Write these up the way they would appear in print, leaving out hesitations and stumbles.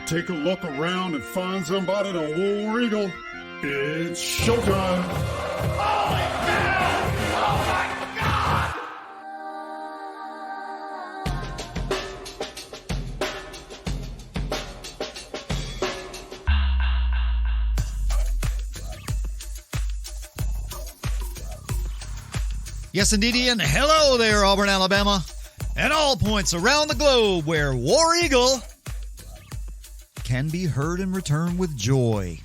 take a look around and find somebody to War Eagle. It's showtime. Holy cow! Oh my God! Yes, indeedy, and hello there, Auburn, Alabama, and all points around the globe where War Eagle can be heard and returned with joy,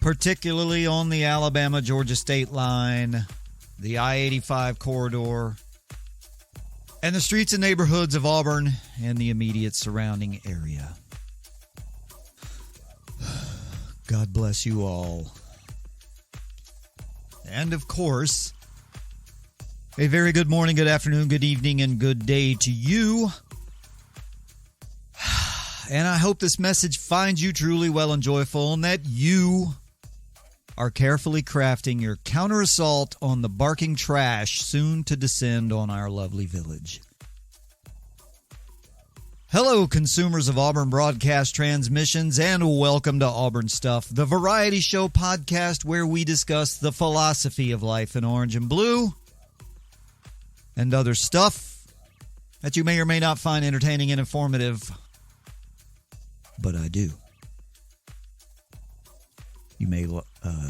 particularly on the Alabama-Georgia state line, the I-85 corridor, and the streets and neighborhoods of Auburn and the immediate surrounding area. God bless you all. And, of course, a very good morning, good afternoon, good evening, and good day to you. And I hope this message finds you truly well and joyful, and that you are carefully crafting your counter-assault on the barking trash soon to descend on our lovely village. Hello, consumers of Auburn Broadcast Transmissions, and welcome to Auburn Stuff, the variety show podcast where we discuss the philosophy of life in orange and blue and other stuff that you may or may not find entertaining and informative, but I do. You may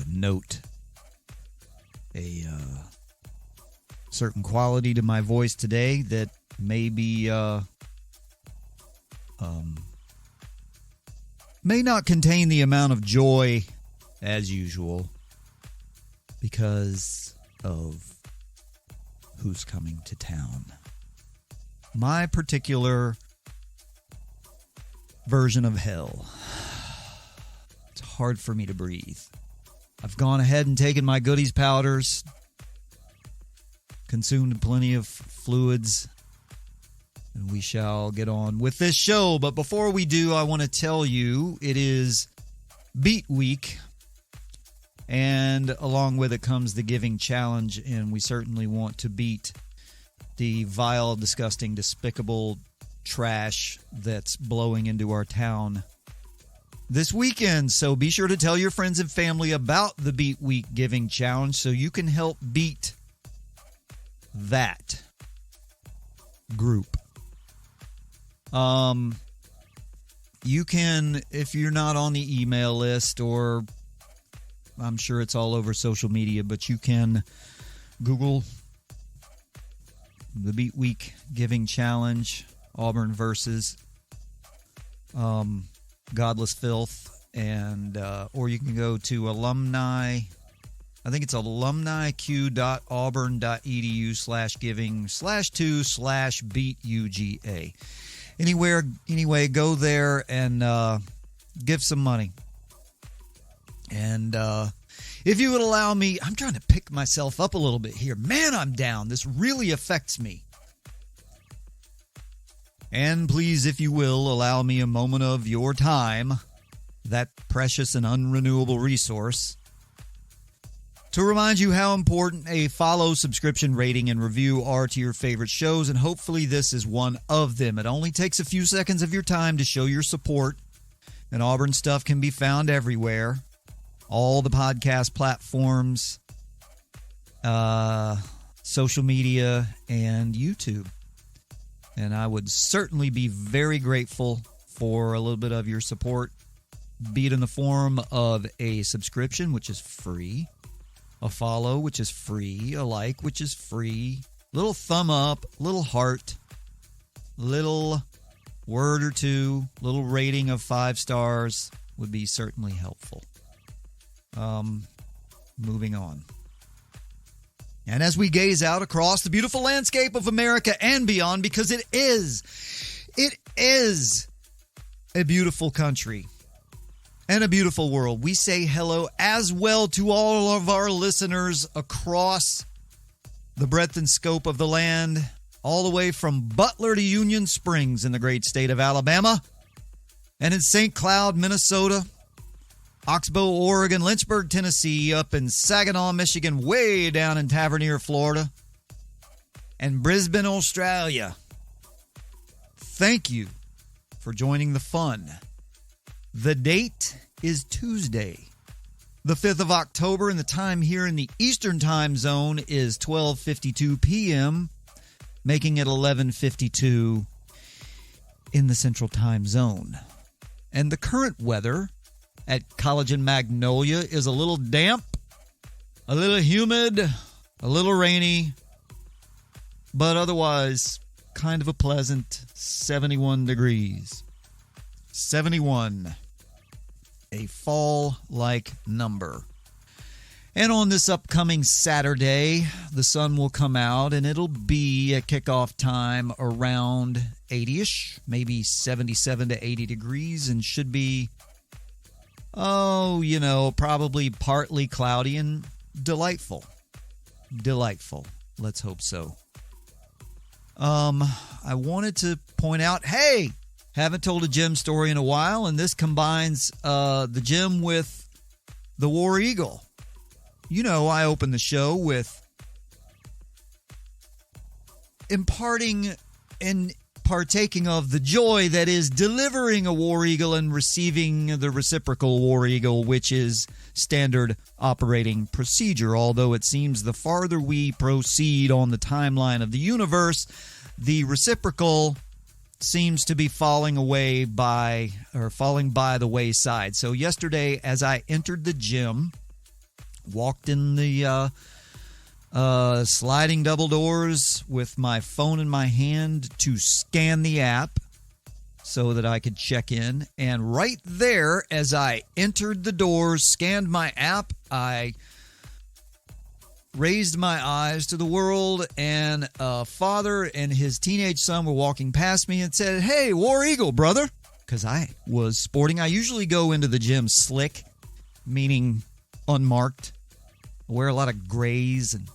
note a certain quality to my voice today that may be may not contain the amount of joy as usual because of who's coming to town. My particular version of hell. It's hard for me to breathe. I've gone ahead and taken my goodies powders, consumed plenty of fluids, and we shall get on with this show. But before we do, I want to tell you it is Beat Week, and along with it comes the Giving Challenge, and we certainly want to beat the vile, disgusting, despicable trash that's blowing into our town this weekend. So be sure to tell your friends and family about the Beat Week Giving Challenge so you can help beat that group. You can, if you're not on the email list, or I'm sure it's all over social media, but you can Google the Beat Week Giving Challenge, Auburn versus Godless Filth, and or you can go to alumni. I think it's alumniq.auburn.edu/giving/2/beatuga. Anyway, go there and give some money. And if you would allow me, I'm trying to pick myself up a little bit here. Man, I'm down. This really affects me. And please, if you will, allow me a moment of your time, that precious and unrenewable resource, to remind you how important a follow, subscription, rating, and review are to your favorite shows, and hopefully this is one of them. It only takes a few seconds of your time to show your support, and Auburn Stuff can be found everywhere. All the podcast platforms, social media, and YouTube. And I would certainly be very grateful for a little bit of your support, be it in the form of a subscription, which is free, a follow, which is free, a like, which is free, little thumb up, little heart, little word or two, little rating of 5 stars would be certainly helpful. Moving on. And as we gaze out across the beautiful landscape of America and beyond, because it is a beautiful country and a beautiful world, we say hello as well to all of our listeners across the breadth and scope of the land, all the way from Butler to Union Springs in the great state of Alabama, and in St. Cloud, Minnesota, Oxbow, Oregon, Lynchburg, Tennessee, up in Saginaw, Michigan, way down in Tavernier, Florida, and Brisbane, Australia. Thank you for joining the fun. The date is Tuesday, the 5th of October, and the time here in the Eastern Time Zone is 12:52 p.m., making it 11:52 in the Central Time Zone. And the current weather at College and Magnolia is a little damp, a little humid, a little rainy, but otherwise kind of a pleasant 71 degrees. 71. A fall-like number. And on this upcoming Saturday, the sun will come out and it'll be at kickoff time around 80-ish, maybe 77 to 80 degrees, and should be, probably partly cloudy and delightful. Delightful. Let's hope so. I wanted to point out, hey, haven't told a gym story in a while, and this combines the gym with the War Eagle. You know, I opened the show with imparting and partaking of the joy that is delivering a War Eagle and receiving the reciprocal War Eagle, which is standard operating procedure. Although it seems the farther we proceed on the timeline of the universe, the reciprocal seems to be falling by the wayside. So yesterday, as I entered the gym, walked in the sliding double doors with my phone in my hand to scan the app so that I could check in. And right there, as I entered the doors, scanned my app, I raised my eyes to the world, and a father and his teenage son were walking past me and said, "Hey, War Eagle, brother." Because I was sporting. I usually go into the gym slick, meaning unmarked. I wear a lot of grays and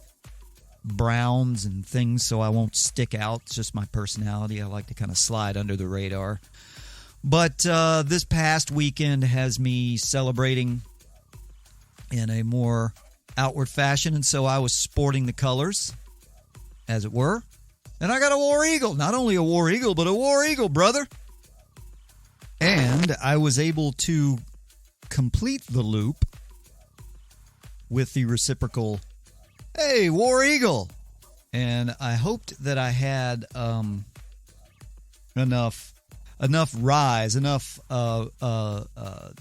browns and things so I won't stick out. It's just my personality. I like to kind of slide under the radar. But this past weekend has me celebrating in a more outward fashion, and so I was sporting the colors, as it were. And I got a War Eagle. Not only a War Eagle, but a War Eagle, brother. And I was able to complete the loop with the reciprocal, "Hey, War Eagle." And I hoped that I had enough rise, enough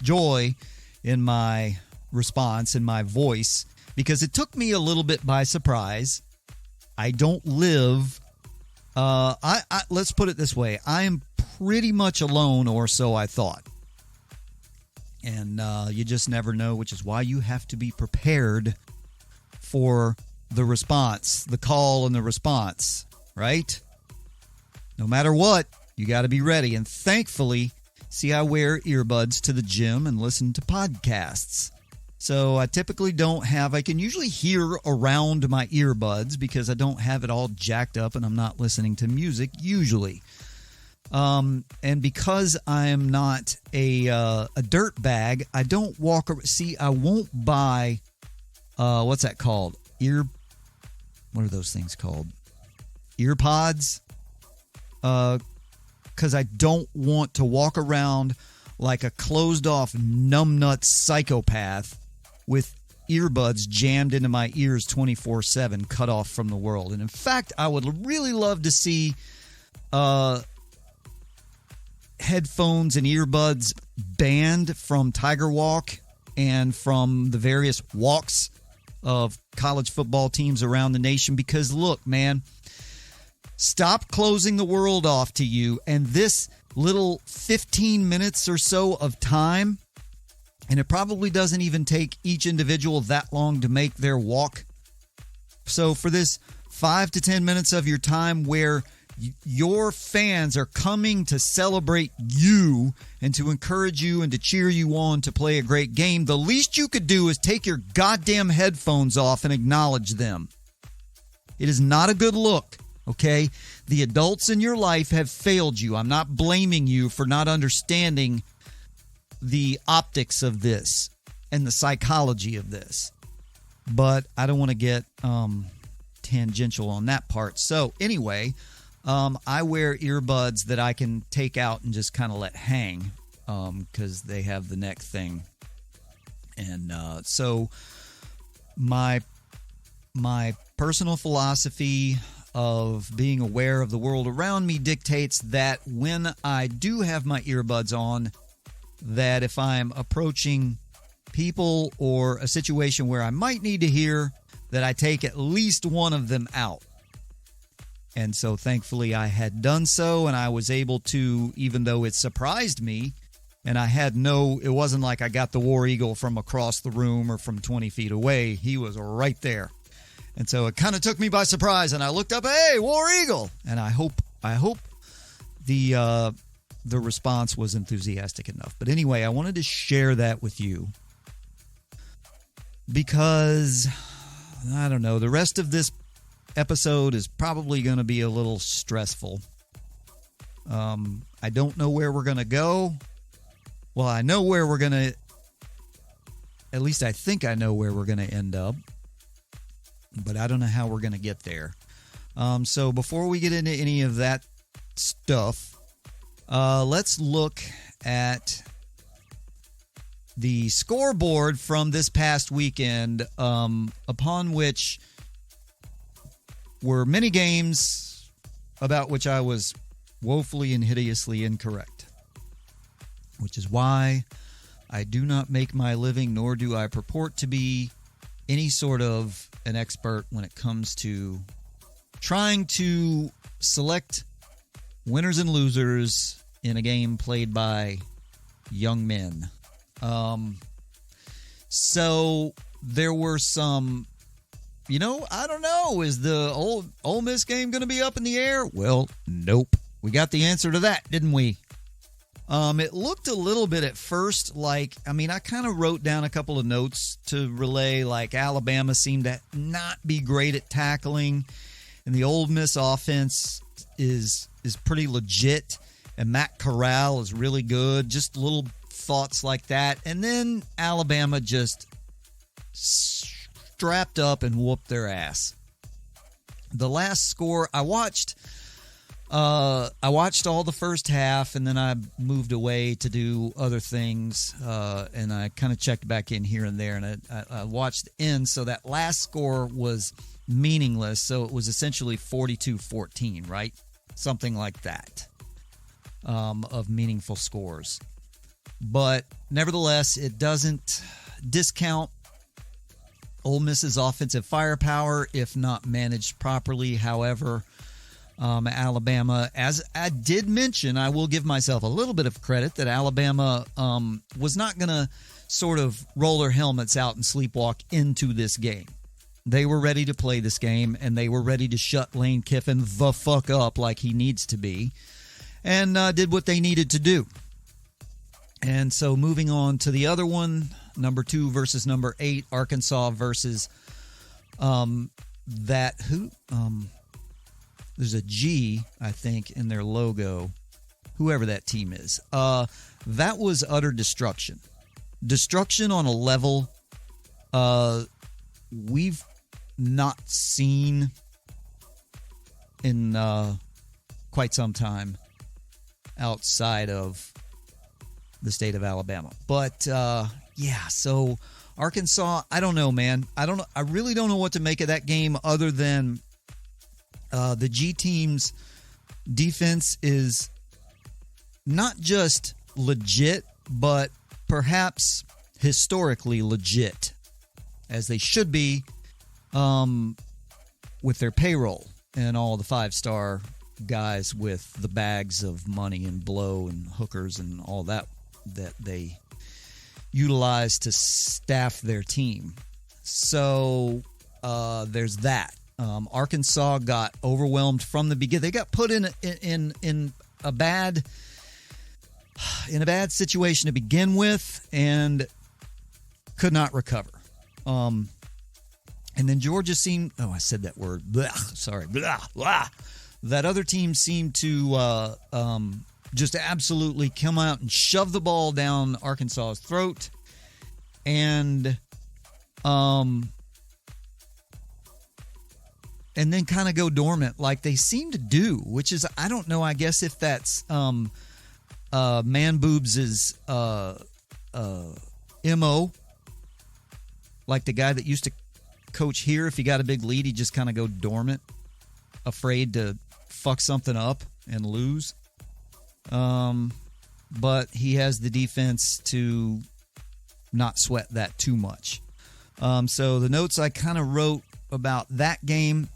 joy in my response, in my voice, because it took me a little bit by surprise. I don't live, let's put it this way. I am pretty much alone, or so I thought. And you just never know, which is why you have to be prepared for the response, the call and the response, right? No matter what, you got to be ready. And thankfully, see, I wear earbuds to the gym and listen to podcasts. So I typically I can usually hear around my earbuds because I don't have it all jacked up and I'm not listening to music usually. And because I am not a dirt bag, I don't walk. See, I won't buy, what's that called? What are those things called? Ear pods? Because I don't want to walk around like a closed off numbnut psychopath with earbuds jammed into my ears 24/7, cut off from the world. And in fact, I would really love to see headphones and earbuds banned from Tiger Walk and from the various walks of college football teams around the nation. Because look, man, stop closing the world off to you, and this little 15 minutes or so of time, and it probably doesn't even take each individual that long to make their walk. So for this 5 to 10 minutes of your time where your fans are coming to celebrate you and to encourage you and to cheer you on to play a great game, the least you could do is take your goddamn headphones off and acknowledge them. It is not a good look, okay? The adults in your life have failed you. I'm not blaming you for not understanding the optics of this and the psychology of this. But I don't want to get tangential on that part. So anyway, I wear earbuds that I can take out and just kind of let hang because they have the neck thing. And so my personal philosophy of being aware of the world around me dictates that when I do have my earbuds on, that if I'm approaching people or a situation where I might need to hear, that I take at least one of them out. And so thankfully I had done so, and I was able to, even though it surprised me, and it wasn't like I got the War Eagle from across the room or from 20 feet away. He was right there. And so it kind of took me by surprise, and I looked up, hey, War Eagle. And I hope the response was enthusiastic enough. But anyway, I wanted to share that with you because, I don't know, the rest of this episode is probably going to be a little stressful. I don't know where we're going to go. Well, I know where we're going to, at least I think I know where we're going to end up, but I don't know how we're going to get there. So before we get into any of that stuff, let's look at the scoreboard from this past weekend, upon which were many games about which I was woefully and hideously incorrect, which is why I do not make my living, nor do I purport to be any sort of an expert when it comes to trying to select winners and losers in a game played by young men. So there were some, I don't know, is the Ole Miss game going to be up in the air? Well, nope. We got the answer to that, didn't we? It looked a little bit at first like, I kind of wrote down a couple of notes to relay, like Alabama seemed to not be great at tackling, and the Ole Miss offense is pretty legit, and Matt Corral is really good. Just little thoughts like that. And then Alabama just strapped up and whooped their ass. The last score, I watched all the first half, and then I moved away to do other things, and I kind of checked back in here and there, and I watched the end, so that last score was meaningless, so it was essentially 42-14, right? Something like that, of meaningful scores. But nevertheless, it doesn't discount Ole Miss's offensive firepower if not managed properly. However, Alabama, as I did mention, I will give myself a little bit of credit that Alabama was not going to sort of roll their helmets out and sleepwalk into this game. They were ready to play this game, and they were ready to shut Lane Kiffin the fuck up like he needs to be, and did what they needed to do. And so moving on to the other one, number 2 versus number 8, Arkansas versus there's a G, I think, in their logo, whoever that team is. That was utter destruction. Destruction on a level we've not seen in quite some time outside of the state of Alabama. But, so Arkansas, I don't know, man. I really don't know what to make of that game other than the G team's defense is not just legit, but perhaps historically legit, as they should be, with their payroll and all the 5-star guys with the bags of money and blow and hookers and all that they utilize to staff their team. So there's that. Arkansas got overwhelmed from the beginning. They got put in a bad situation to begin with and could not recover. And then Georgia seemed, I said that word. Blah, sorry. Blah, blah. That other team seemed to just absolutely come out and shove the ball down Arkansas's throat. And and then kind of go dormant like they seem to do, which is, I don't know, I guess if that's Man Boobs' MO, like the guy that used to coach here, if he got a big lead, he'd just kind of go dormant, afraid to fuck something up and lose. But he has the defense to not sweat that too much. So the notes I kind of wrote about that game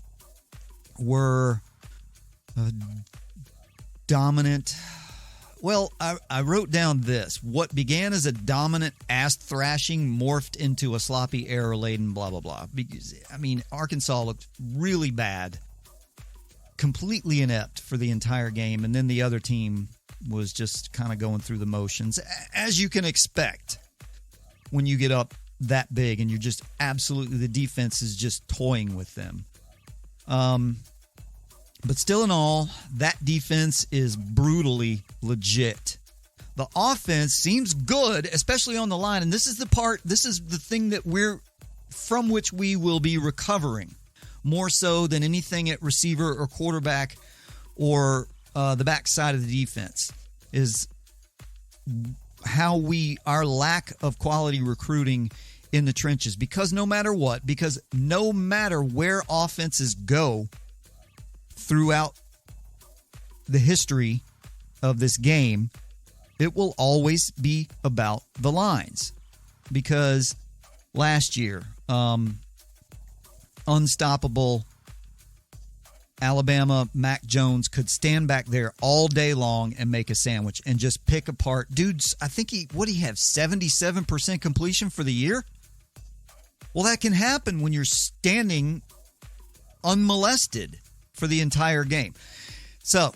were dominant. Well, I wrote down this. What began as a dominant ass thrashing morphed into a sloppy, error-laden blah, blah, blah. Because, I mean, Arkansas looked really bad, completely inept for the entire game, and then the other team was just kind of going through the motions, as you can expect when you get up that big and you're just absolutely, the defense is just toying with them. But still in all, that defense is brutally legit. The offense seems good, especially on the line. And this is the thing that from which we will be recovering more so than anything at receiver or quarterback or the backside of the defense, is how our lack of quality recruiting in the trenches. Because no matter where offenses go throughout the history of this game, it will always be about the lines. Because last year, unstoppable Alabama Mac Jones could stand back there all day long and make a sandwich and just pick apart. Dudes, I think he have 77% completion for the year? Well, that can happen when you're standing unmolested for the entire game. So,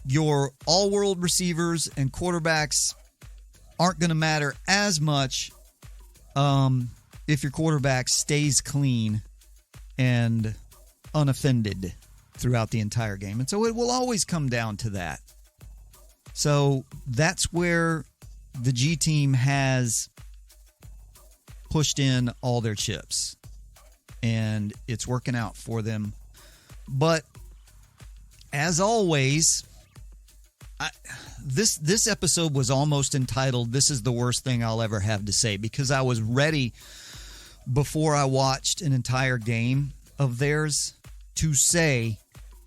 your all-world receivers and quarterbacks aren't going to matter as much if your quarterback stays clean and unoffended throughout the entire game. And so it will always come down to that. So that's where the G team has pushed in all their chips, and it's working out for them. But as always, this episode was almost entitled, "This is the worst thing I'll ever have to say," because I was ready before I watched an entire game of theirs to say,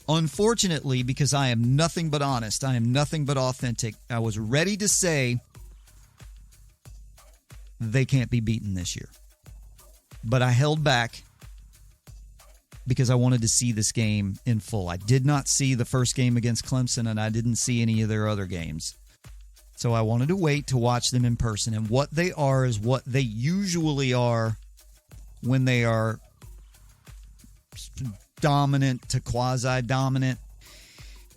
unfortunately, because I am nothing but honest, I am nothing but authentic, I was ready to say they can't be beaten this year. But I held back because I wanted to see this game in full. I did not see the first game against Clemson, and I didn't see any of their other games. So I wanted to wait to watch them in person. And what they are is what they usually are when they are dominant to quasi-dominant,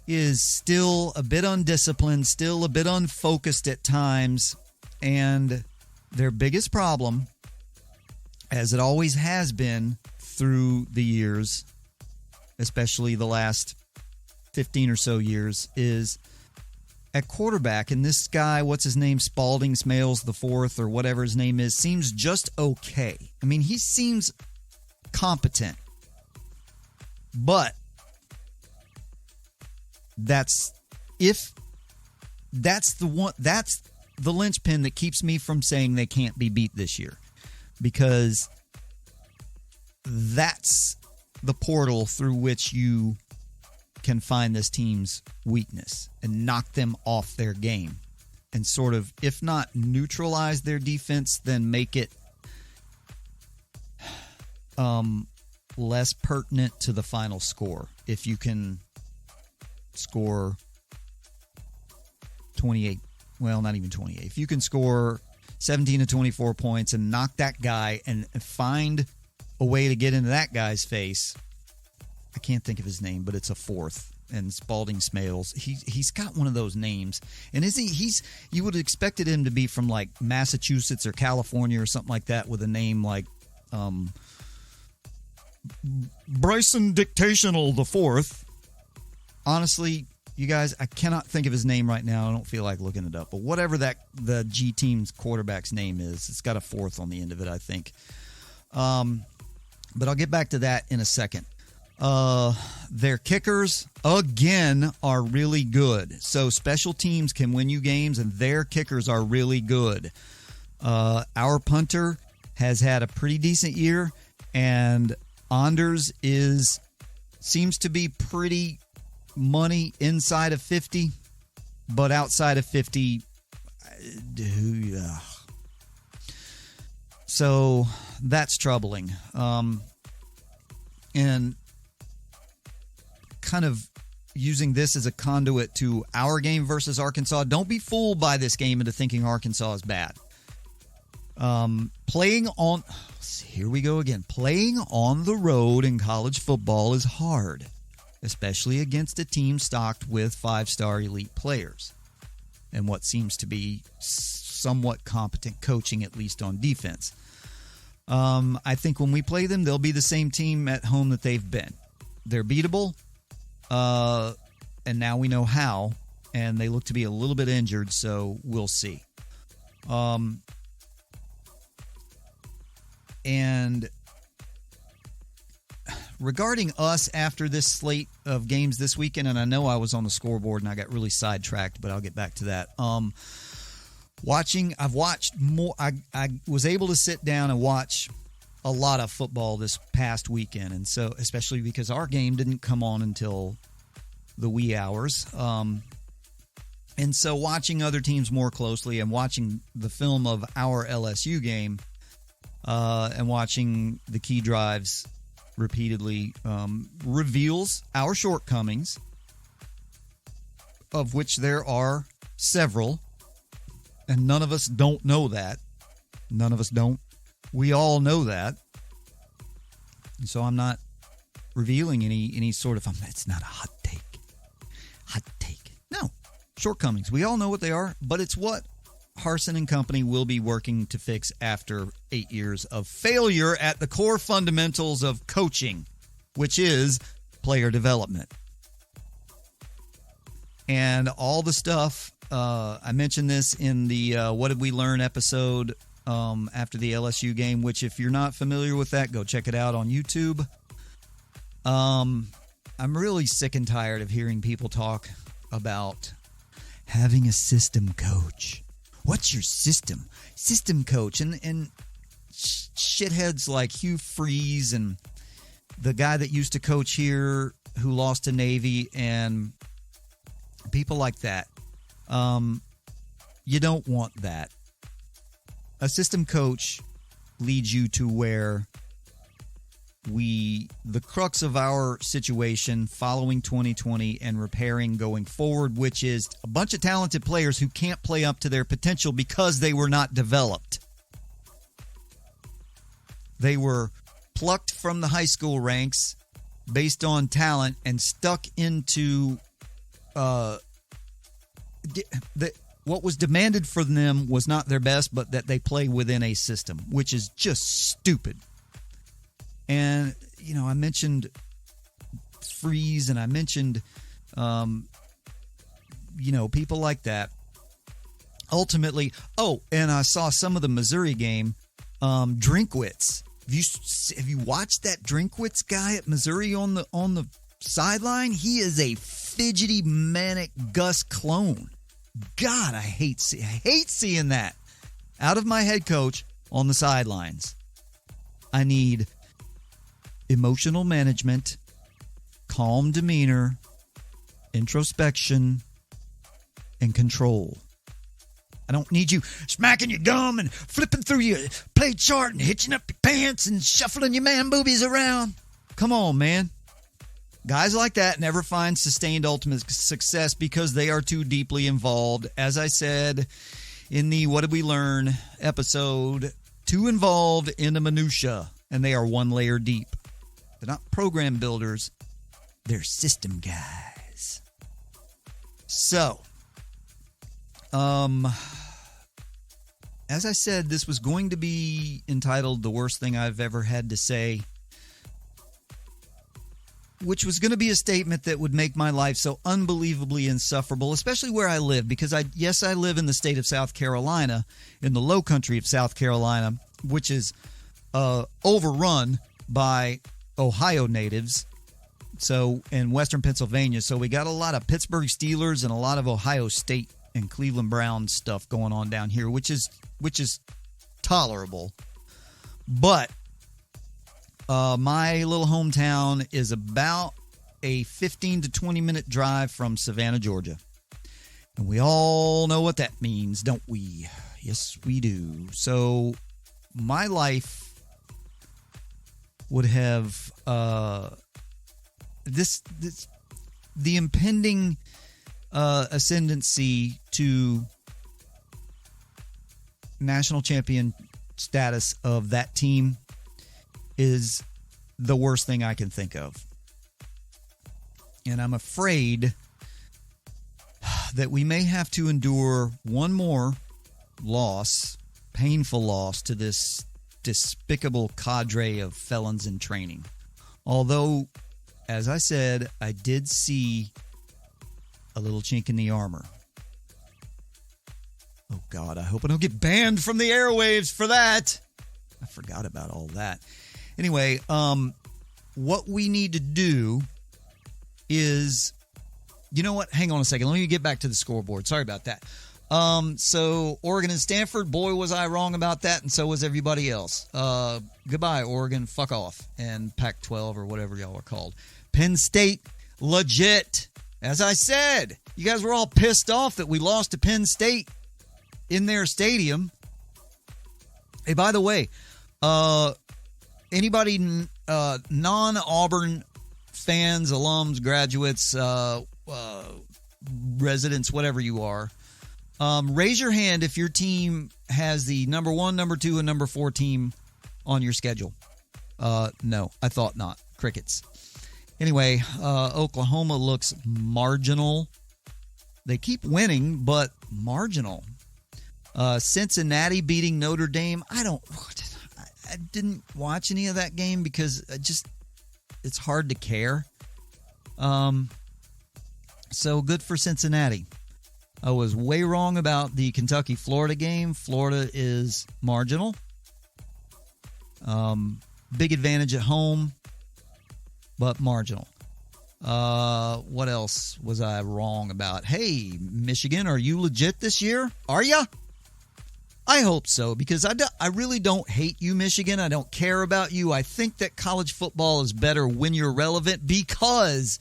is still a bit undisciplined, still a bit unfocused at times. And their biggest problem, as it always has been through the years, especially the last 15 or so years, is at quarterback. And this guy, what's his name, Spalding Smales the Fourth or whatever his name is, seems just okay. I mean, he seems competent. But that's the linchpin that keeps me from saying they can't be beat this year, because that's the portal through which you can find this team's weakness and knock them off their game and sort of, if not neutralize their defense, then make it less pertinent to the final score. If you can score 28, well, not even 28. If you can score 17 to 24 points and knock that guy and find a way to get into that guy's face. I can't think of his name, but it's a fourth. And Spalding Smales, he's got one of those names. And you would have expected him to be from like Massachusetts or California or something like that, with a name like Bryson Dictational the Fourth. Honestly, you guys, I cannot think of his name right now. I don't feel like looking it up. But whatever the G team's quarterback's name is, it's got a fourth on the end of it, I think. But I'll get back to that in a second. Their kickers, again, are really good. So special teams can win you games, and their kickers are really good. Our punter has had a pretty decent year, and Anders seems to be pretty money inside of 50, but outside of 50, so that's troubling. And kind of using this as a conduit to our game versus Arkansas. Don't be fooled by this game into thinking Arkansas is bad. Playing on the road in college football is hard, especially against a team stocked with 5-star elite players and what seems to be somewhat competent coaching, at least on defense. I think when we play them, they'll be the same team at home that they've been. They're beatable, and now we know how, and they look to be a little bit injured, so we'll see. And regarding us after this slate of games this weekend, and I know I was on the scoreboard and I got really sidetracked, but I'll get back to that. I've watched more. I was able to sit down and watch a lot of football this past weekend, and so especially because our game didn't come on until the wee hours. And so watching other teams more closely and watching the film of our LSU game and watching the key drives repeatedly reveals our shortcomings, of which there are several, and none of us don't know that. None of us don't. We all know that. And so I'm not revealing any sort of, it's not a hot take. Hot take. No. Shortcomings. We all know what they are, but it's what Harsin and company will be working to fix after 8 years of failure at the core fundamentals of coaching, which is player development. And all the stuff, I mentioned this in the What Did We Learn episode after the LSU game, which if you're not familiar with that, go check it out on YouTube. I'm really sick and tired of hearing people talk about having a system coach. What's your system? System coach. And shitheads like Hugh Freeze and the guy that used to coach here who lost to Navy and people like that. You don't want that. A system coach leads you to where the crux of our situation following 2020 and repairing going forward, which is a bunch of talented players who can't play up to their potential because they were not developed. They were plucked from the high school ranks based on talent and stuck into what was demanded from them was not their best, but that they play within a system, which is just stupid. And, I mentioned Freeze and I mentioned, people like that. Ultimately, and I saw some of the Missouri game, Drinkwitz. Have you watched that Drinkwitz guy at Missouri on the sideline? He is a fidgety, manic Gus clone. God, I hate seeing that out of my head coach on the sidelines. I need emotional management, calm demeanor, introspection, and control. I don't need you smacking your gum and flipping through your play chart and hitching up your pants and shuffling your man boobies around. Come on, man. Guys like that never find sustained ultimate success because they are too deeply involved. As I said in the What Did We Learn episode, too involved in the minutia, and they are one layer deep. They're not program builders. They're system guys. So, as I said, this was going to be entitled The Worst Thing I've Ever Had to Say, which was going to be a statement that would make my life so unbelievably insufferable, especially where I live, because I live in the state of South Carolina, in the low country of South Carolina, which is overrun by Ohio natives So in Western Pennsylvania. So we got a lot of Pittsburgh Steelers and a lot of Ohio State and Cleveland Browns stuff going on down here, which is tolerable. But my little hometown is about a 15 to 20 minute drive from Savannah, Georgia. And we all know what that means, don't we? Yes, we do. So my life would have the impending ascendancy to national champion status of that team is the worst thing I can think of. And I'm afraid that we may have to endure one more loss, painful loss, to this despicable cadre of felons in training. Although, as I said, I did see a little chink in the armor. Oh, God, I hope I don't get banned from the airwaves for that. I forgot about all that. Anyway, what we need to do is, you know what? Hang on a second. Let me get back to the scoreboard. Sorry about that. So Oregon and Stanford, boy, was I wrong about that, and so was everybody else. Goodbye, Oregon. Fuck off. And Pac-12 or whatever y'all are called. Penn State, legit. As I said, you guys were all pissed off that we lost to Penn State in their stadium. Hey, by the way, anybody non-Auburn fans, alums, graduates, residents, whatever you are, raise your hand if your team has the number 1, number 2, and number 4 team on your schedule. No, I thought not. Crickets. Anyway, Oklahoma looks marginal. They keep winning, but marginal. Cincinnati beating Notre Dame. I didn't watch any of that game because it's hard to care. So good for Cincinnati. I was way wrong about the Kentucky-Florida game. Florida is marginal. Big advantage at home, but marginal. What else was I wrong about? Hey, Michigan, are you legit this year? Are ya? I hope so, because I really don't hate you, Michigan. I don't care about you. I think that college football is better when you're relevant because,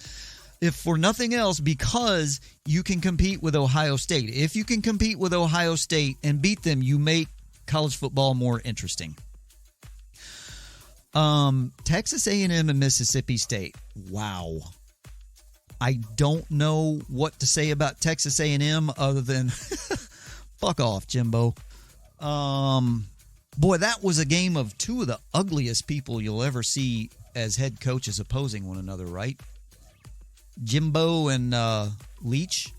if for nothing else, because you can compete with Ohio State. If you can compete with Ohio State and beat them, you make college football more interesting. Texas A&M and Mississippi State. Wow. I don't know what to say about Texas A&M other than fuck off, Jimbo. Boy, that was a game of two of the ugliest people you'll ever see as head coaches opposing one another, right? Jimbo and Leach,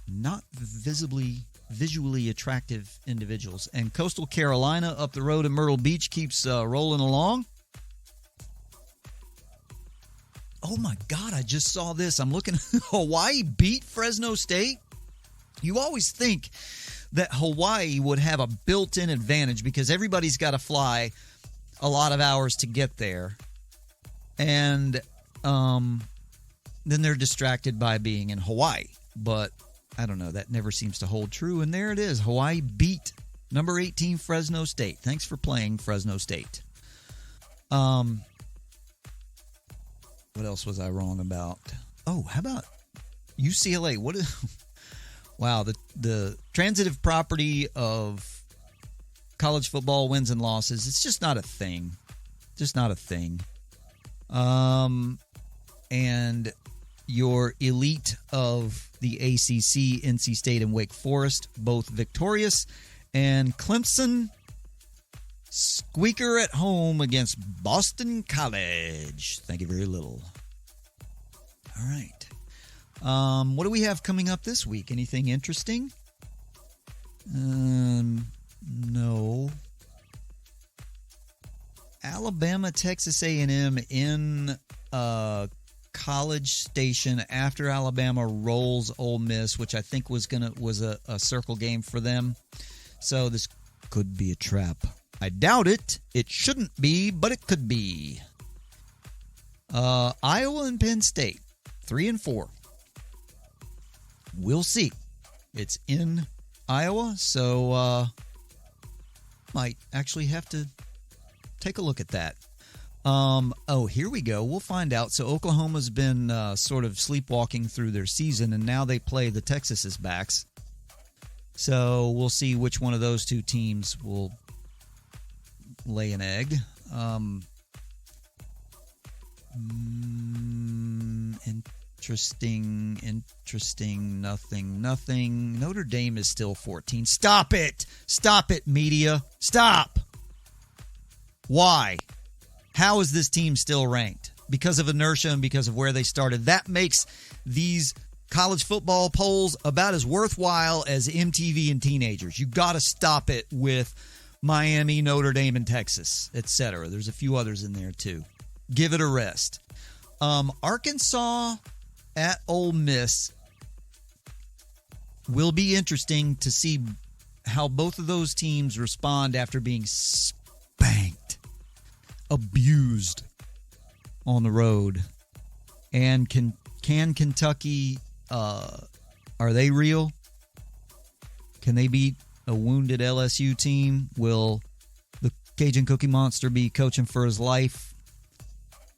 not visually attractive individuals. And Coastal Carolina up the road in Myrtle Beach keeps rolling along. Oh my God, I just saw this. I'm looking. Hawaii beat Fresno State. You always think that Hawaii would have a built-in advantage because everybody's got to fly a lot of hours to get there. And then they're distracted by being in Hawaii. But I don't know. That never seems to hold true. And there it is. Hawaii beat number 18 Fresno State. Thanks for playing, Fresno State. What else was I wrong about? Oh, how about UCLA? Wow, the transitive property of college football wins and losses, it's just not a thing. Just not a thing. And your elite of the ACC, NC State and Wake Forest, both victorious. And Clemson, squeaker at home against Boston College. Thank you very little. All right. What do we have coming up this week? Anything interesting? No. Alabama, Texas A&M in College Station after Alabama rolls Ole Miss, which I think was a circle game for them. So this could be a trap. I doubt it. It shouldn't be, but it could be. Iowa and Penn State, 3 and 4. We'll see. It's in Iowa, so might actually have to take a look at that. Here we go. We'll find out. So Oklahoma's been sort of sleepwalking through their season, and now they play the Texas's backs. So we'll see which one of those two teams will lay an egg. Interesting. Nothing. Notre Dame is still 14. Stop it, media. Stop. Why? How is this team still ranked? Because of inertia and because of where they started. That makes these college football polls about as worthwhile as MTV and teenagers. You got to stop it with Miami, Notre Dame, and Texas, etc. There's a few others in there too. Give it a rest. Arkansas at Ole Miss will be interesting to see how both of those teams respond after being spanked, abused on the road. And can Kentucky, are they real? Can they beat a wounded LSU team? Will the Cajun Cookie Monster be coaching for his life?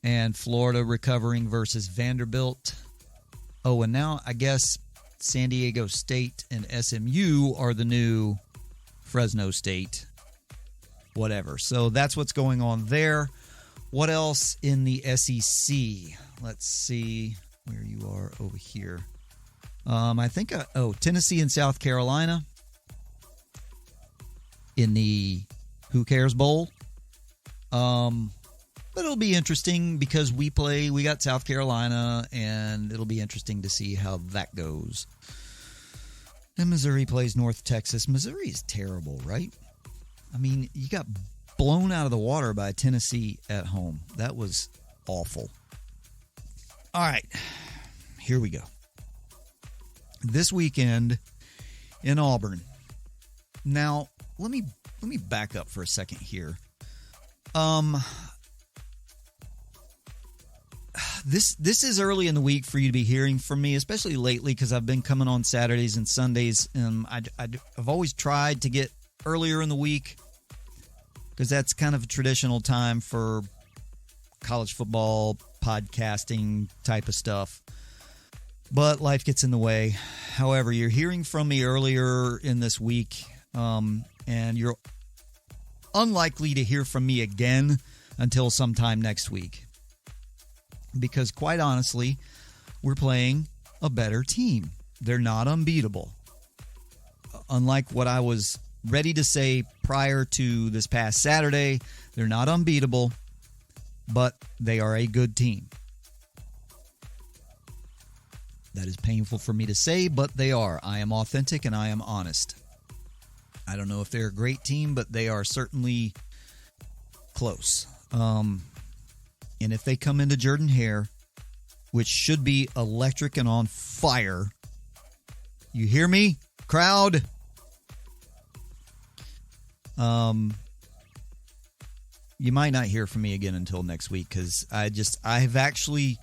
And Florida recovering versus Vanderbilt. Oh, and now I guess San Diego State and SMU are the new Fresno State. Whatever. So that's what's going on there. What else in the SEC? Let's see where you are over here. I think, Tennessee and South Carolina in the Who Cares Bowl. But it'll be interesting because we got South Carolina, and it'll be interesting to see how that goes. And Missouri plays North Texas. Missouri is terrible, right? I mean, you got blown out of the water by Tennessee at home. That was awful. All right, here we go. This weekend in Auburn. Now, let me back up for a second here. This is early in the week for you to be hearing from me, especially lately because I've been coming on Saturdays and Sundays. I've always tried to get earlier in the week because that's kind of a traditional time for college football, podcasting type of stuff. But life gets in the way. However, you're hearing from me earlier in this week, and you're unlikely to hear from me again until sometime next week. Because quite honestly, we're playing a better team. They're not unbeatable. Unlike what I was ready to say prior to this past Saturday, they're not unbeatable, but they are a good team. That is painful for me to say, but they are. I am authentic and I am honest. I don't know if they're a great team, but they are certainly close. And if they come into Jordan Hare, which should be electric and on fire, you hear me, crowd? You might not hear from me again until next week because I've actually...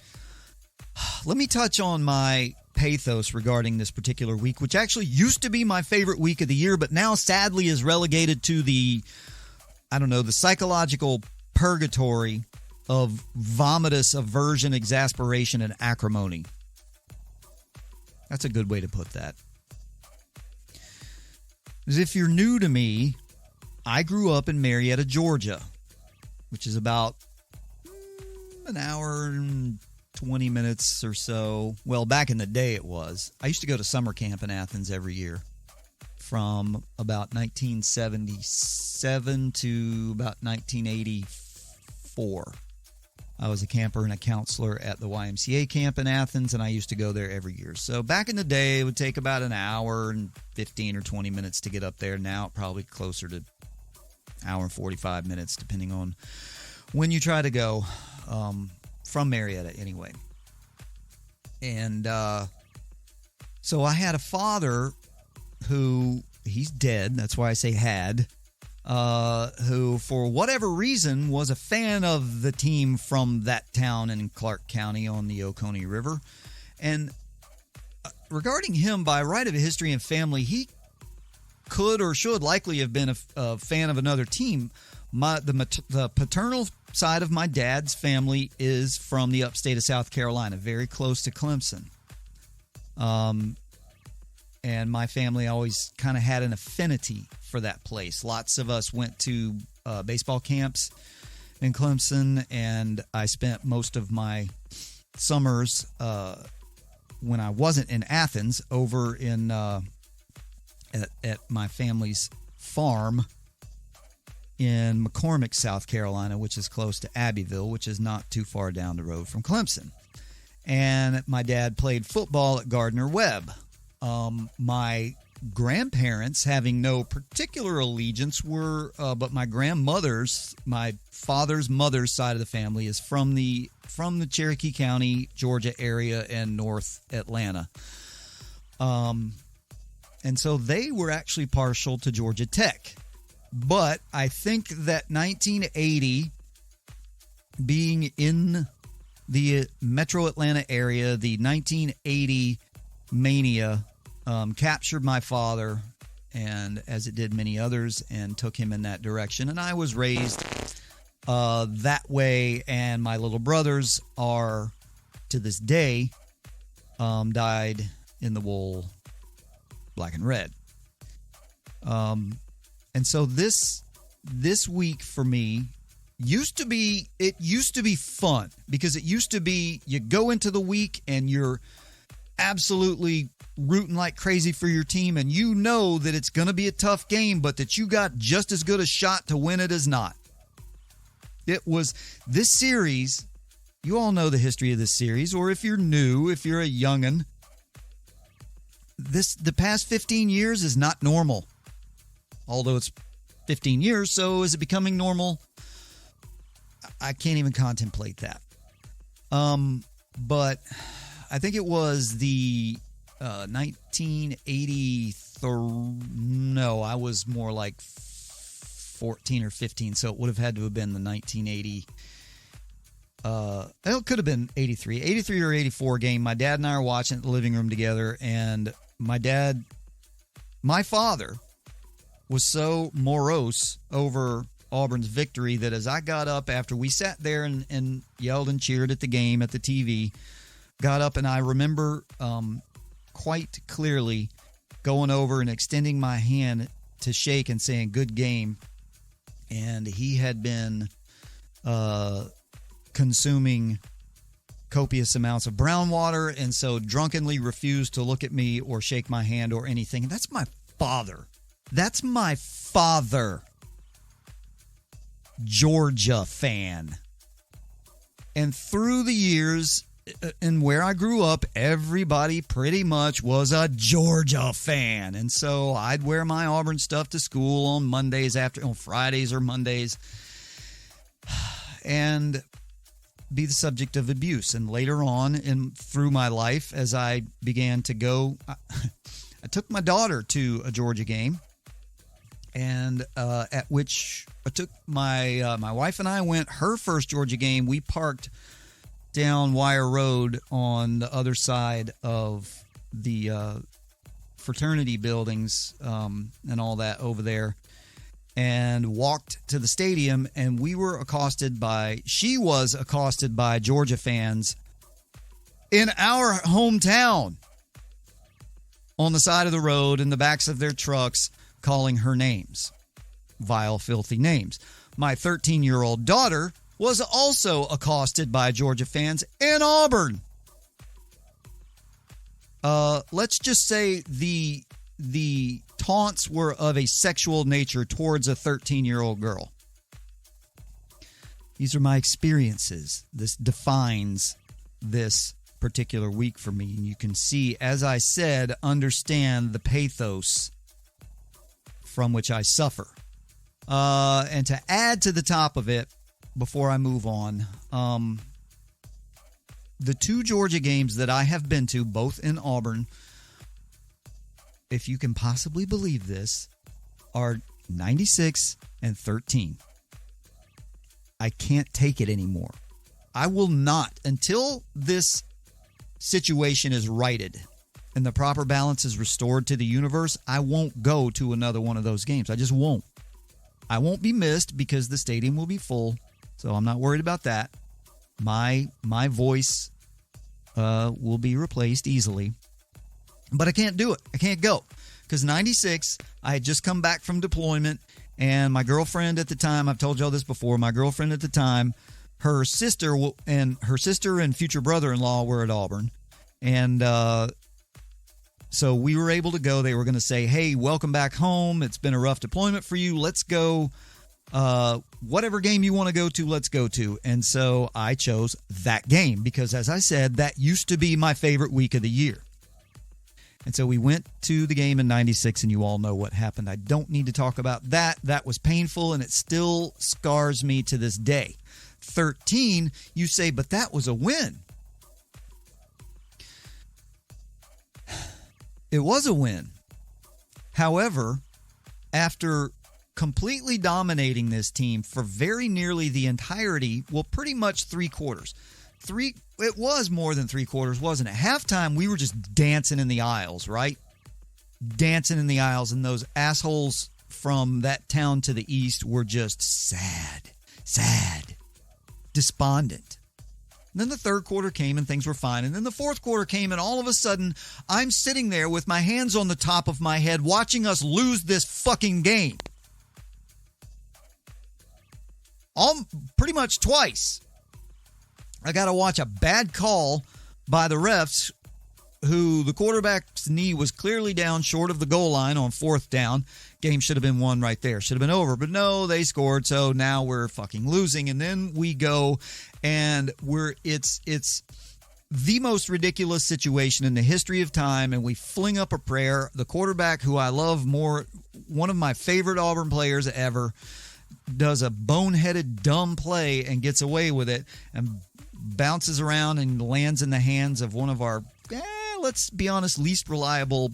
Let me touch on my pathos regarding this particular week, which actually used to be my favorite week of the year, but now sadly is relegated to the psychological purgatory of vomitous aversion, exasperation, and acrimony. That's a good way to put that. As if you're new to me, I grew up in Marietta, Georgia, which is about an hour and 20 minutes or so. Well, back in the day it was. I used to go to summer camp in Athens every year from about 1977 to about 1984. I was a camper and a counselor at the YMCA camp in Athens, and I used to go there every year. So back in the day, it would take about an hour and 15 or 20 minutes to get up there. Now, probably closer to an hour and 45 minutes, depending on when you try to go, from Marietta anyway. And so I had a father who, he's dead, that's why I say had, who, for whatever reason, was a fan of the team from that town in Clark County on the Oconee River. And regarding him, by right of history and family, he could or should likely have been a fan of another team. The paternal side of my dad's family is from the upstate of South Carolina, very close to Clemson. And my family always kind of had an affinity for that place. Lots of us went to baseball camps in Clemson, and I spent most of my summers when I wasn't in Athens over in at my family's farm in McCormick, South Carolina, which is close to Abbeville, which is not too far down the road from Clemson. And my dad played football at Gardner-Webb. My grandparents, having no particular allegiance, were, but my grandmother's, my father's mother's side of the family is from the Cherokee County, Georgia area and North Atlanta. And so they were actually partial to Georgia Tech. But I think that 1980, being in the metro Atlanta area, the 1980 mania captured my father, and as it did many others, and took him in that direction. And I was raised that way, and my little brothers are, to this day, dyed in the wool black and red. And so this week for me used to be fun, because it used to be you go into the week and you're absolutely rooting like crazy for your team, and you know that it's going to be a tough game, but that you got just as good a shot to win it as not. It was this series. You all know the history of this series, or if you're new, if you're a youngin', the past 15 years is not normal. Although it's 15 years, so is it becoming normal? I can't even contemplate that. But I think it was the 1983. No, I was more like 14 or 15, so it would have had to have been the 1980. It could have been 83 or 84 game. My dad and I are watching it in the living room together, and my father was so morose over Auburn's victory that as I got up after we sat there and yelled and cheered at the game at the TV, got up, and I remember quite clearly going over and extending my hand to shake and saying, "Good game." And he had been consuming copious amounts of brown water, and so drunkenly refused to look at me or shake my hand or anything. And that's my father. That's my father. Georgia fan. And through the years, and where I grew up, everybody pretty much was a Georgia fan. And so I'd wear my Auburn stuff to school on Fridays or Mondays, and be the subject of abuse. And later on through my life, as I began to go, I took my daughter to a Georgia game, and at which I took my wife and I went her first Georgia game. We parked down Wire Road on the other side of the fraternity buildings and all that over there, and walked to the stadium, and she was accosted by Georgia fans in our hometown on the side of the road, in the backs of their trucks, calling her names. Vile, filthy names. My 13-year-old daughter was also accosted by Georgia fans in Auburn. Let's just say the taunts were of a sexual nature towards a 13-year-old girl. These are my experiences. This defines this particular week for me. And you can see, as I said, understand the pathos from which I suffer. And to add to the top of it, before I move on, the two Georgia games that I have been to, both in Auburn, if you can possibly believe this, are 96-13. I can't take it anymore. I will not, until this situation is righted and the proper balance is restored to the universe, I won't go to another one of those games. I just won't. I won't be missed because the stadium will be full, so I'm not worried about that. My voice will be replaced easily, but I can't do it. I can't go because 96, I had just come back from deployment, and my girlfriend at the time, I've told y'all this before, my girlfriend at the time, her sister and future brother-in-law were at Auburn, and so we were able to go. They were going to say, hey, welcome back home. It's been a rough deployment for you. Let's go. Whatever game you want to go to, let's go to. And so I chose that game because, as I said, that used to be my favorite week of the year. And so we went to the game in 96, and you all know what happened. I don't need to talk about that. That was painful, and it still scars me to this day. 13, you say, but that was a win. It was a win. However, after completely dominating this team for very nearly the entirety, well, pretty much 3 quarters. It was more than 3 quarters, wasn't it? Halftime, we were just dancing in the aisles, right? Dancing in the aisles, and those assholes from that town to the east were just sad, despondent. And then the third quarter came and things were fine. And then the fourth quarter came, and all of a sudden, I'm sitting there with my hands on the top of my head watching us lose this fucking game. Pretty much twice. I got to watch a bad call by the refs, who the quarterback's knee was clearly down short of the goal line on 4th down. Game should have been won right there. Should have been over. But no, they scored, so now we're fucking losing. And then we go, and it's the most ridiculous situation in the history of time, and we fling up a prayer. The quarterback, who I love more, one of my favorite Auburn players ever, does a boneheaded, dumb play and gets away with it and bounces around and lands in the hands of one of our, let's be honest, least reliable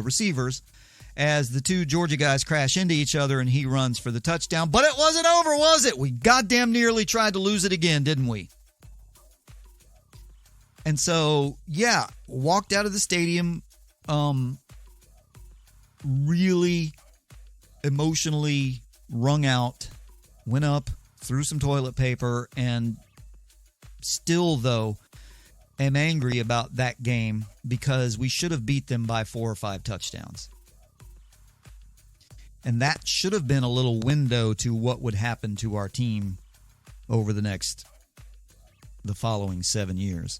receivers, as the 2 Georgia guys crash into each other and he runs for the touchdown. But it wasn't over, was it? We goddamn nearly tried to lose it again, didn't we? And so, yeah, walked out of the stadium really emotionally wrung out, went up, threw some toilet paper, and still, though, am angry about that game because we should have beat them by 4 or 5 touchdowns. And that should have been a little window to what would happen to our team over the following 7 years.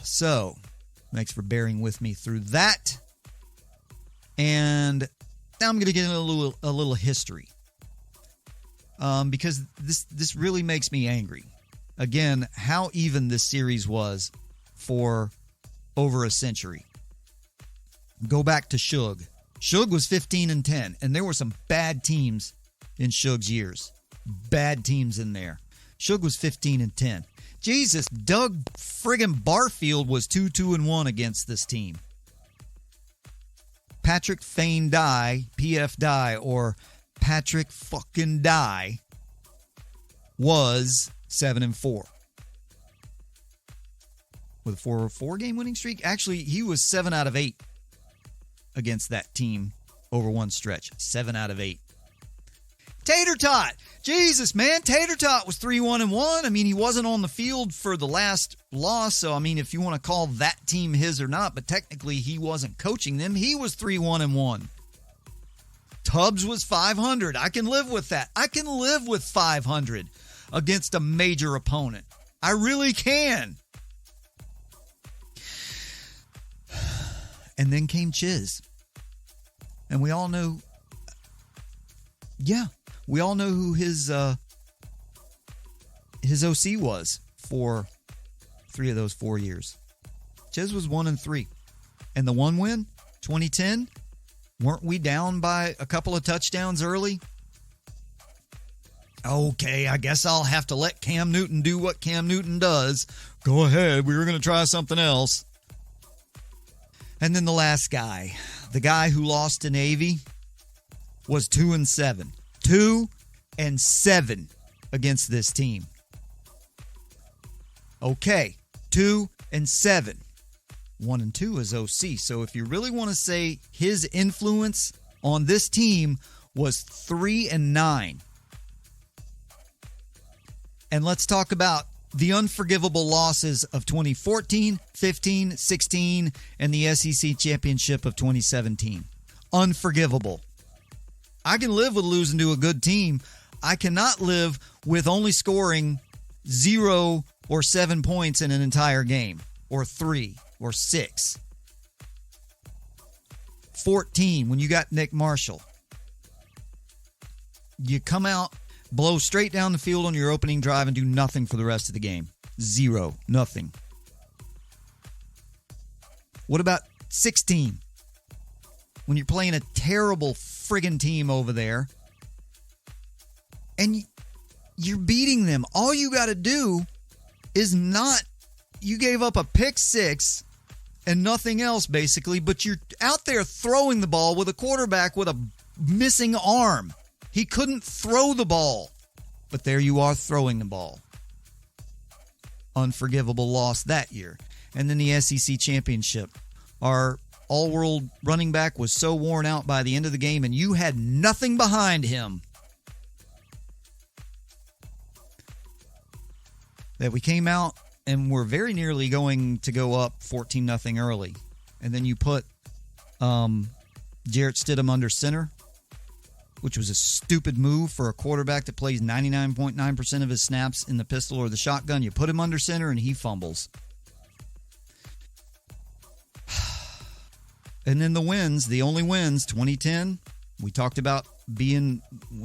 So, thanks for bearing with me through that. And now I'm going to get into a little history, because this really makes me angry. Again, how even this series was for over a century. Go back to Shug. Shug was 15-10, and there were some bad teams in Shug's years. Bad teams in there. Shug was 15-10. Jesus, Doug friggin' Barfield was 2-2-1 against this team. Patrick Fane Dye, PF Dye, or Patrick fucking Dye, was 7-4. With a 4 game winning streak. Actually, he was 7 out of 8 against that team over one stretch. 7 out of 8. Tater Tot. Jesus, man. Tater Tot was 3-1-1. I mean, he wasn't on the field for the last loss, so, I mean, if you want to call that team his or not, but technically he wasn't coaching them. He was 3-1-1. Tubbs was 500. I can live with that. I can live with 500 against a major opponent. I really can. And then came Chiz. And we all know, we all know who his OC was for 3 of those 4 years. Chiz was 1-3. And the one win, 2010, weren't we down by a couple of touchdowns early? Okay, I guess I'll have to let Cam Newton do what Cam Newton does. Go ahead, we were going to try something else. And then the last guy, the guy who lost to Navy was 2-7. 2-7 against this team. Okay, 2-7. 1-2 is OC. So if you really want to say his influence on this team was 3-9. And let's talk about the unforgivable losses of 2014, 15, 16, and the SEC championship of 2017. Unforgivable. I can live with losing to a good team. I cannot live with only scoring 0 or 7 points in an entire game, or 3 or 6. 14, when you got Nick Marshall. You come out, blow straight down the field on your opening drive, and do nothing for the rest of the game. 0, nothing. What about 16? When you're playing a terrible friggin' team over there, and you're beating them. All you got to do is not... You gave up a pick 6 and nothing else, basically, but you're out there throwing the ball with a quarterback with a missing arm. He couldn't throw the ball, but there you are throwing the ball. Unforgivable loss that year. And then the SEC championship. Our all-world running back was so worn out by the end of the game, and you had nothing behind him that we came out and were very nearly going to go up 14-0 early. And then you put Jarrett Stidham under center, which was a stupid move for a quarterback that plays 99.9% of his snaps in the pistol or the shotgun. You put him under center and he fumbles. And then the wins, the only wins, 2010, we talked about we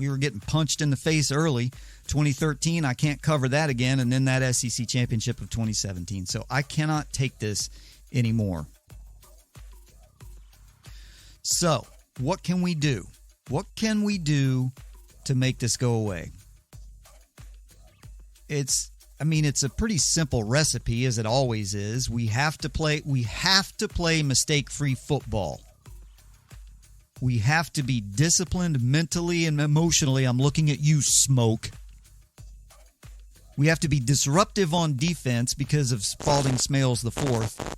were getting punched in the face early. 2013, I can't cover that again. And then that SEC championship of 2017. So I cannot take this anymore. So what can we do? What can we do to make this go away? It's a pretty simple recipe, as it always is. We have to play mistake-free football. We have to be disciplined mentally and emotionally. I'm looking at you, Smoke. We have to be disruptive on defense because of Spalding Smales IV.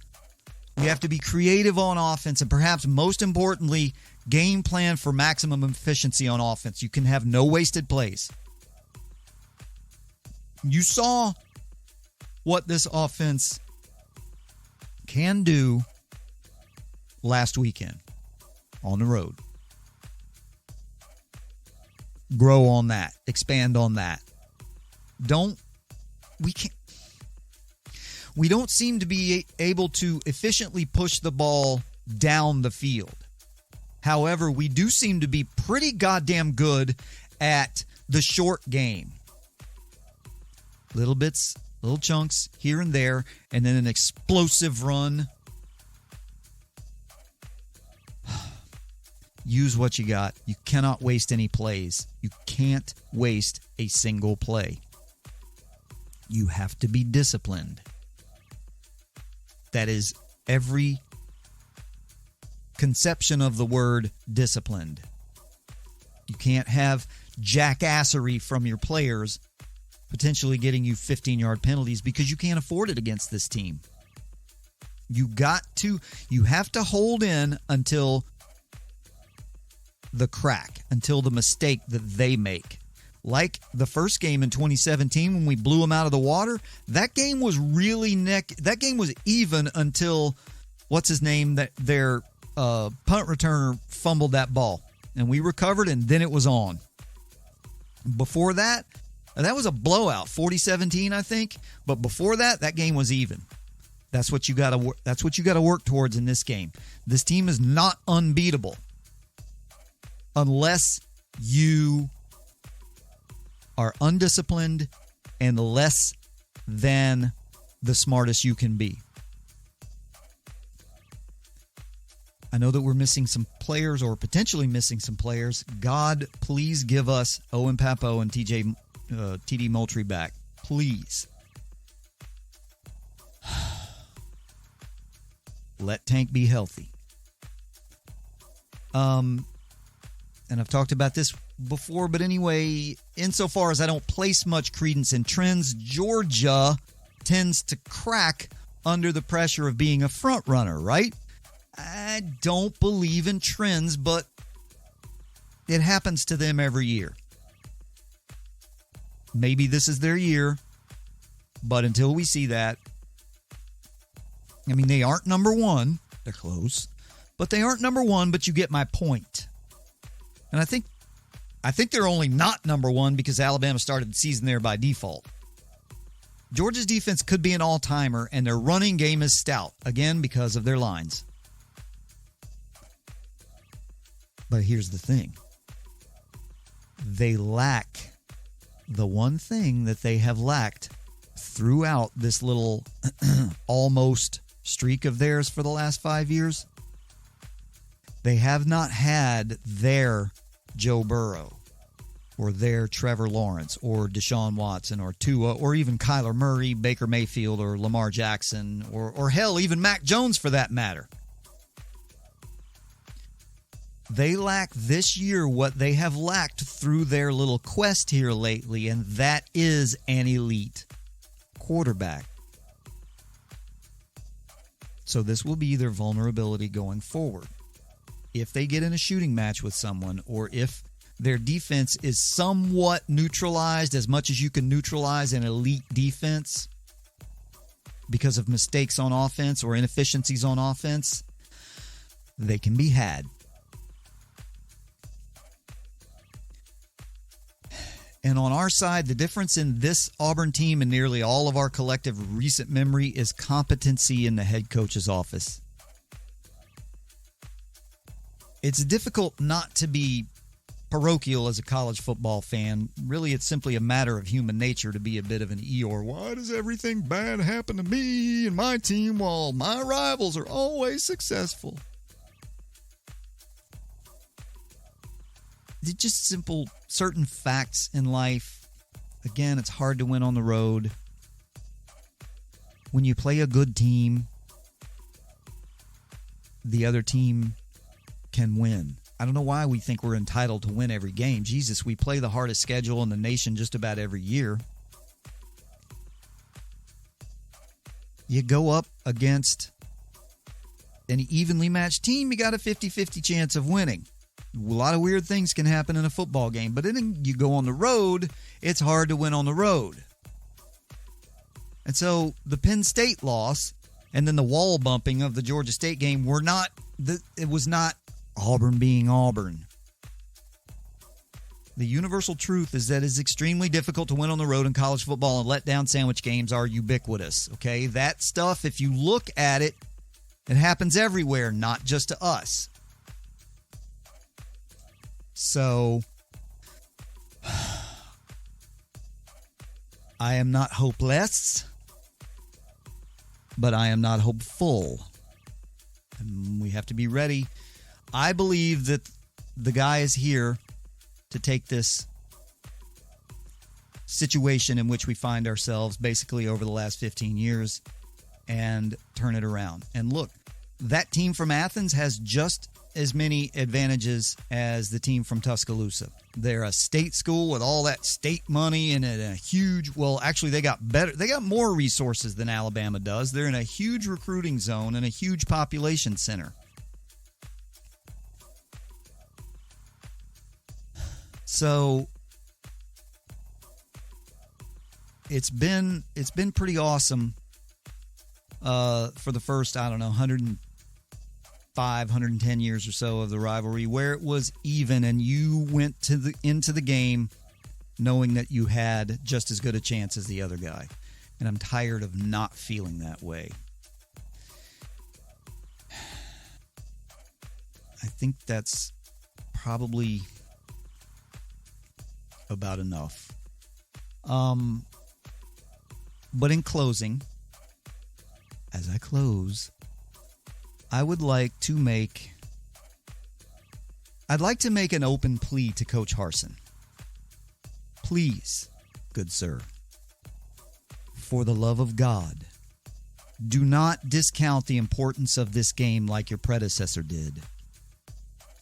We have to be creative on offense, and perhaps most importantly, game plan for maximum efficiency on offense. You can have no wasted plays. You saw what this offense can do last weekend on the road. Grow on that. Expand on that. We don't seem to be able to efficiently push the ball down the field. However, we do seem to be pretty goddamn good at the short game. Little bits, little chunks here and there, and then an explosive run. Use what you got. You cannot waste any plays. You can't waste a single play. You have to be disciplined. That is every conception of the word disciplined. You can't have jackassery from your players potentially getting you 15-yard penalties because you can't afford it against this team. You have to hold in until the crack, until the mistake that they make. Like the first game in 2017 when we blew them out of the water, that game was that game was even until what's his name, that their punt returner fumbled that ball, and we recovered, and then it was on. Before that was a blowout, 40-17, I think. But before that game was even. That's what you got to work towards in this game. This team is not unbeatable unless you are undisciplined and less than the smartest you can be. I know that we're missing some players, or potentially missing some players. God, please give us Owen Papo and TD Moultrie back. Please. Let Tank be healthy. and I've talked about this before, but anyway, insofar as I don't place much credence in trends, Georgia tends to crack under the pressure of being a front runner, right? I don't believe in trends, but it happens to them every year. Maybe this is their year, but until we see that, I mean, they aren't number one. They're close, but they aren't number one, but you get my point. And I think they're only not number one because Alabama started the season there by default. Georgia's defense could be an all-timer, and their running game is stout, again, because of their lines. But here's the thing. They lack the one thing that they have lacked throughout this little almost streak of theirs for the last 5 years. They have not had their Joe Burrow or their Trevor Lawrence or Deshaun Watson or Tua or even Kyler Murray, Baker Mayfield or Lamar Jackson or hell, even Mac Jones for that matter. They lack this year what they have lacked through their little quest here lately, and that is an elite quarterback. So this will be their vulnerability going forward. If they get in a shooting match with someone, or if their defense is somewhat neutralized, as much as you can neutralize an elite defense because of mistakes on offense or inefficiencies on offense, they can be had. And on our side, the difference in this Auburn team and nearly all of our collective recent memory is competency in the head coach's office. It's difficult not to be parochial as a college football fan. Really, it's simply a matter of human nature to be a bit of an Eeyore. Why does everything bad happen to me and my team while my rivals are always successful? It's just simple, certain facts in life. Again, it's hard to win on the road. When you play a good team, the other team can win. I don't know why we think we're entitled to win every game. Jesus, we play the hardest schedule in the nation just about every year. You go up against an evenly matched team, you got a 50-50 chance of winning. A lot of weird things can happen in a football game, but then you go on the road, it's hard to win on the road. And so the Penn State loss and then the wall bumping of the Georgia State game it was not Auburn being Auburn. The universal truth is that it's extremely difficult to win on the road in college football, and letdown sandwich games are ubiquitous. Okay, that stuff, if you look at it, it happens everywhere, not just to us. So, I am not hopeless, but I am not hopeful. And we have to be ready. I believe that the guy is here to take this situation in which we find ourselves basically over the last 15 years and turn it around. And look, that team from Athens has just as many advantages as the team from Tuscaloosa. They're a state school with all that state money and a huge, well, actually they got more resources than Alabama does. They're in a huge recruiting zone and a huge population center. So it's been pretty awesome for the first, 110 years or so of the rivalry, where it was even and you went into the game knowing that you had just as good a chance as the other guy. And I'm tired of not feeling that way. I think that's probably about enough. But in closing, as I close, I'd like to make an open plea to Coach Harsin. Please, good sir, for the love of God, do not discount the importance of this game like your predecessor did.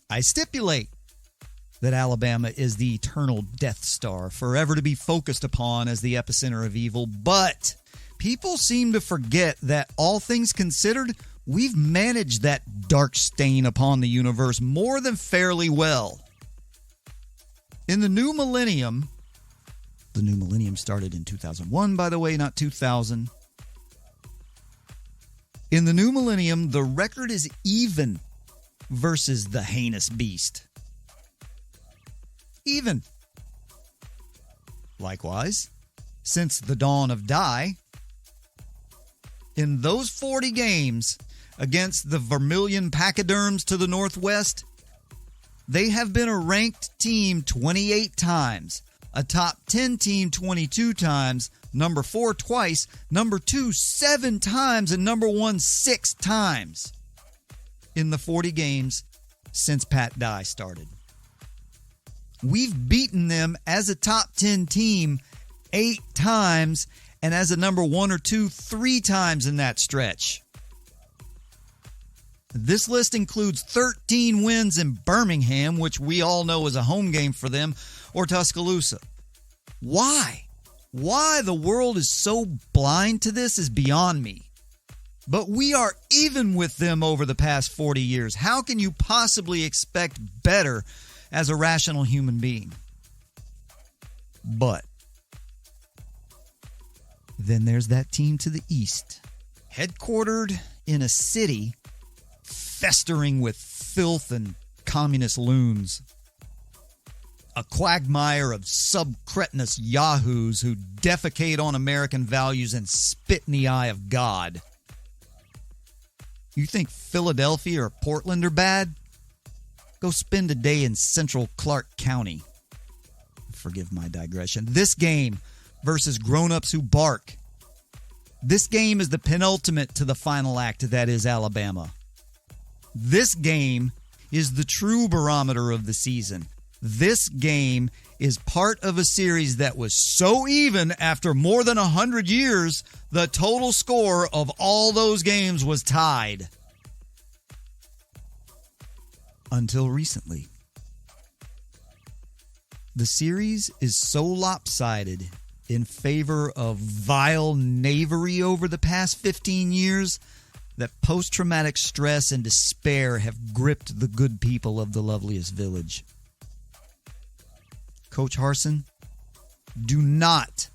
I stipulate that Alabama is the eternal Death Star, forever to be focused upon as the epicenter of evil. But people seem to forget that, all things considered, we've managed that dark stain upon the universe more than fairly well. In the new millennium started in 2001, by the way, not 2000. In the new millennium, the record is even versus the heinous beast. Even. Likewise, since the dawn of Die, in those 40 games against the Vermilion Pachyderms to the northwest, they have been a ranked team 28 times, a top 10 team 22 times, number 4 twice, number 2 7 times, and number 1 6 times in the 40 games since Pat Dye started. We've beaten them as a top 10 team 8 times and as a number 1 or 2 3 times in that stretch. This list includes 13 wins in Birmingham, which we all know is a home game for them, or Tuscaloosa. Why? Why the world is so blind to this is beyond me. But we are even with them over the past 40 years. How can you possibly expect better as a rational human being? But then there's that team to the east, headquartered in a city festering with filth and communist loons. A quagmire of subcretinous yahoos who defecate on American values and spit in the eye of God. You think Philadelphia or Portland are bad? Go spend a day in central Clark County. Forgive my digression. This game versus grown-ups who bark. This game is the penultimate to the final act that is Alabama. This game is the true barometer of the season. This game is part of a series that was so even after more than 100 years, the total score of all those games was tied. Until recently. The series is so lopsided in favor of vile knavery over the past 15 years that post-traumatic stress and despair have gripped the good people of the loveliest village. Coach Harsin, do not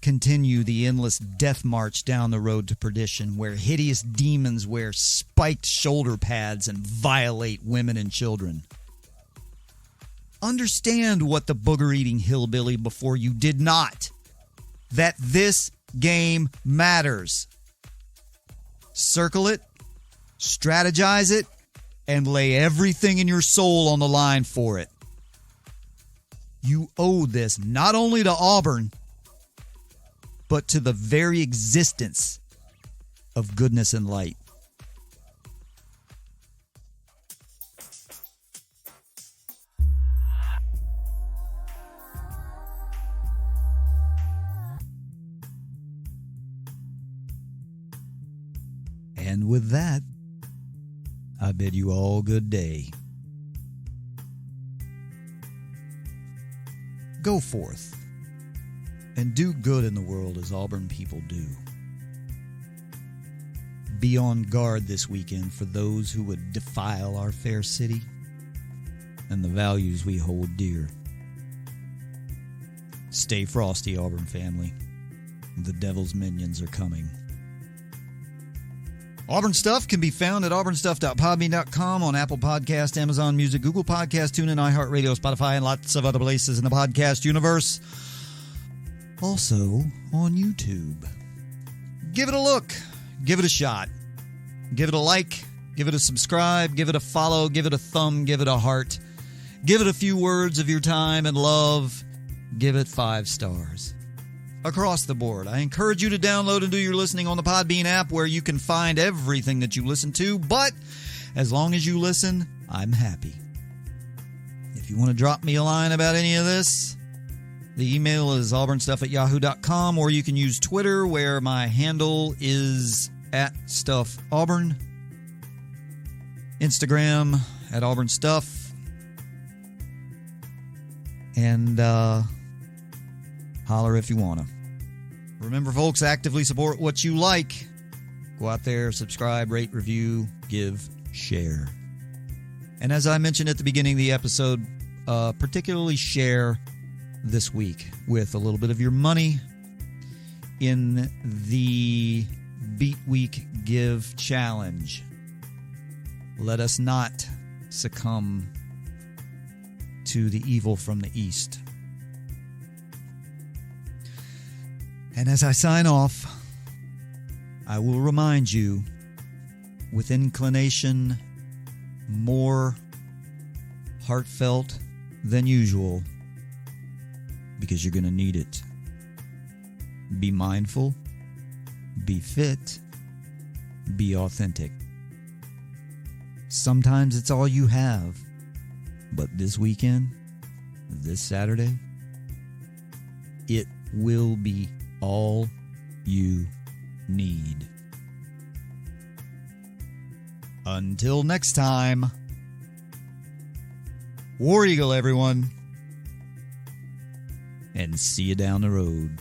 continue the endless death march down the road to perdition where hideous demons wear spiked shoulder pads and violate women and children. Understand what the booger-eating hillbilly before you did not. That this game matters. Circle it, strategize it, and lay everything in your soul on the line for it. You owe this not only to Auburn, but to the very existence of goodness and light. And with that, I bid you all good day. Go forth and do good in the world as Auburn people do. Be on guard this weekend for those who would defile our fair city and the values we hold dear. Stay frosty, Auburn family. The devil's minions are coming. Auburn Stuff can be found at auburnstuff.podbean.com, on Apple Podcast, Amazon Music, Google Podcast, TuneIn, iHeartRadio, Spotify, and lots of other places in the podcast universe. Also on YouTube. Give it a look. Give it a shot. Give it a like. Give it a subscribe. Give it a follow. Give it a thumb. Give it a heart. Give it a few words of your time and love. Give it 5 stars. Across the board. I encourage you to download and do your listening on the Podbean app where you can find everything that you listen to, but as long as you listen, I'm happy. If you want to drop me a line about any of this, the email is auburnstuff@yahoo.com, or you can use Twitter where my handle is @StuffAuburn, Instagram @AuburnStuff, And holler if you want to. Remember, folks, actively support what you like. Go out there, subscribe, rate, review, give, share. And as I mentioned at the beginning of the episode, particularly share this week with a little bit of your money in the Beat Week Give Challenge. Let us not succumb to the evil from the east. And as I sign off, I will remind you, with inclination more heartfelt than usual, because you're going to need it. Be mindful, be fit, be authentic. Sometimes it's all you have, but this weekend, this Saturday, it will be all you need. Until next time, War Eagle, everyone, and see you down the road.